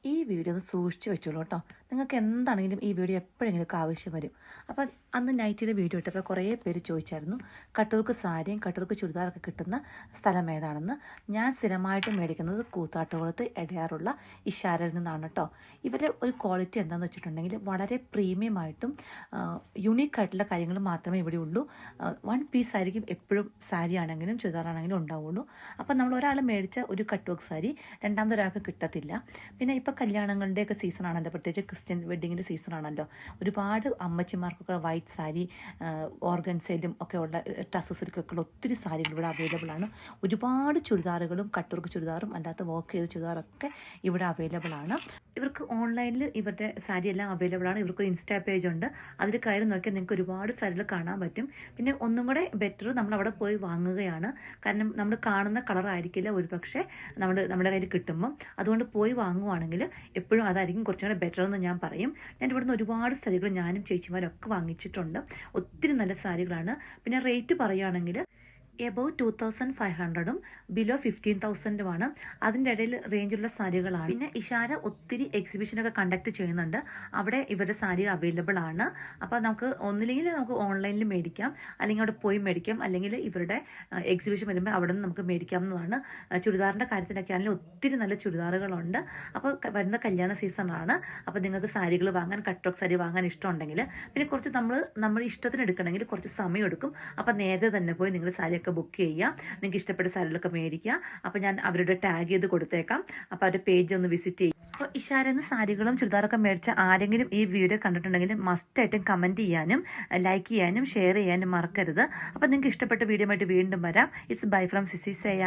ഈ വീഡിയോ ഒന്ന് സൂക്ഷിച്ച് വെച്ചോളൂ കേട്ടോ. നിങ്ങൾക്ക് എന്താണെങ്കിലും ഈ വീഡിയോ എപ്പോഴെങ്കിലും ആവശ്യം വരും. അപ്പം അന്ന് നൈറ്റിയുടെ വീഡിയോ ഇട്ടപ്പോൾ കുറേ പേര് ചോദിച്ചായിരുന്നു കട്ടൂർക്ക് സാരിയും കട്ടൂർക്ക് ചുരിദാറൊക്കെ കിട്ടുന്ന സ്ഥലം ഏതാണെന്ന്. ഞാൻ സ്ഥിരമായിട്ട് മേടിക്കുന്നത് കൂത്താട്ടുകുളത്ത് എടയാറുള്ള ഇഷാരയിൽ നിന്നാണ് കേട്ടോ. ഇവരുടെ ഒരു ക്വാളിറ്റി എന്താണെന്ന് വെച്ചിട്ടുണ്ടെങ്കിൽ വളരെ പ്രീമിയം ആയിട്ടും യുണീക്കായിട്ടുള്ള കാര്യങ്ങൾ മാത്രമേ ഇവിടെ ഉള്ളൂ. വൺ പീസ് ആയിരിക്കും എപ്പോഴും സാരി ആണെങ്കിലും ചുരിദാറാണെങ്കിലും ഉണ്ടാവുള്ളൂ. അപ്പം നമ്മൾ ഒരാൾ മേടിച്ച ഒരു കട്ട് വർക്ക് സാരി രണ്ടാമതൊരാൾക്ക് കിട്ടത്തില്ല. പിന്നെ ഇപ്പോൾ കല്യാണങ്ങളുടെയൊക്കെ സീസണാണല്ലോ, പ്രത്യേകിച്ച് ക്രിസ്ത്യൻ വെഡ്ഡിങ്ങിൻ്റെ സീസണാണല്ലോ. ഒരുപാട് അമ്മച്ചിമാർക്കൊക്കെ വൈറ്റ് സാരി ഓർഗൻസയിലും ഒക്കെ ഉള്ള ടസസിലൊക്കെ ഉള്ള ഒത്തിരി സാരികൾ ഇവിടെ അവൈലബിൾ ആണ്. ഒരുപാട് ചുരിദാറുകളും കട്ടൂർക്ക് ചുരിദാറും അല്ലാത്ത വർക്ക് ചെയ്ത ചുരിദാറൊക്കെ ഇവിടെ അവൈലബിൾ ആണ്. ഇവർക്ക് ഓൺലൈനിൽ ഇവരുടെ സാരി എല്ലാം അവൈലബിൾ ആണ്. ഇവർക്കൊരു ഇൻസ്റ്റാ പേജ് ഉണ്ട്. അതിൽ കയറി നോക്കിയാൽ നിങ്ങൾക്ക് ഒരുപാട് സാരികൾ കാണാൻ പറ്റും. പിന്നെ ഒന്നും കൂടെ ബെറ്റർ നമ്മൾ അവിടെ പോയി വാങ്ങുകയാണ്. കാരണം നമ്മൾ കാണുന്ന കളറായിരിക്കില്ല ഒരു പക്ഷേ നമ്മുടെ കയ്യിൽ കിട്ടുമ്പം. അതുകൊണ്ട് പോയി വാങ്ങുവാണെങ്കിൽ എപ്പോഴും അതായിരിക്കും കുറച്ചും കൂടെ ബെറ്റർ എന്ന് ഞാൻ പറയും. ഞാൻ ഇവിടുന്ന് ഒരുപാട് സാരികൾ ഞാനും ചേച്ചിമാരും ഒക്കെ വാങ്ങിച്ചിട്ടുണ്ട്. ഒത്തിരി നല്ല സാരികളാണ്. പിന്നെ റേറ്റ് പറയുകയാണെങ്കിൽ എബവ് 2500 ബിലോ 15,000 അതിൻ്റെ ഇടയിൽ റേഞ്ചിലുള്ള സാരികളാണ്. പിന്നെ ഇഷാര ഒത്തിരി എക്സിബിഷനൊക്കെ കണ്ടക്ട് ചെയ്യുന്നുണ്ട്. അവിടെ ഇവരുടെ സാരി അവൈലബിൾ ആണ്. അപ്പോൾ നമുക്ക് ഒന്നില്ലെങ്കിൽ നമുക്ക് ഓൺലൈനിൽ മേടിക്കാം, അല്ലെങ്കിൽ അവിടെ പോയി മേടിക്കാം, അല്ലെങ്കിൽ ഇവരുടെ എക്സിബിഷൻ വരുമ്പോൾ അവിടെ നിന്ന് നമുക്ക് മേടിക്കാവുന്നതാണ്. ചുരിദാറിൻ്റെ കാര്യത്തിലൊക്കെ ആണെങ്കിലും ഒത്തിരി നല്ല ചുരിദാറുകളുണ്ട്. അപ്പോൾ വരുന്ന കല്യാണ സീസണാണ്. അപ്പോൾ നിങ്ങൾക്ക് സാരികൾ വാങ്ങാൻ, കട്ട് വർക്ക് സാരി വാങ്ങാൻ ഇഷ്ടമുണ്ടെങ്കിൽ, പിന്നെ കുറച്ച് നമ്മൾ ഇഷ്ടത്തിന് എടുക്കണമെങ്കിൽ കുറച്ച് സമയം എടുക്കും. അപ്പോൾ നേരത്തെ തന്നെ പോയി നിങ്ങൾ സാരിയൊക്കെ ബുക്ക് ചെയ്യുക. നിങ്ങൾക്ക് ഇഷ്ടപ്പെട്ട സാരികളൊക്കെ മേടിക്കുക. അപ്പോൾ ഞാൻ അവരുടെ ടാഗ് ചെയ്ത് കൊടുത്തേക്കാം. അപ്പോൾ അവരുടെ പേജ് ഒന്ന് വിസിറ്റ് ചെയ്യും. അപ്പോൾ ഇഷാരെന്ന് സാരികളും ചുരിദാറൊക്കെ മേടിച്ച ആരെങ്കിലും ഈ വീഡിയോ കണ്ടിട്ടുണ്ടെങ്കിൽ മസ്റ്റായിട്ടും കമൻറ്റ് ചെയ്യാനും ലൈക്ക് ചെയ്യാനും ഷെയർ ചെയ്യാനും മറക്കരുത്. അപ്പോൾ നിങ്ങൾക്ക് ഇഷ്ടപ്പെട്ട വീഡിയോ ആയിട്ട് വീണ്ടും വരാം. It's bye from Sisi സേയ.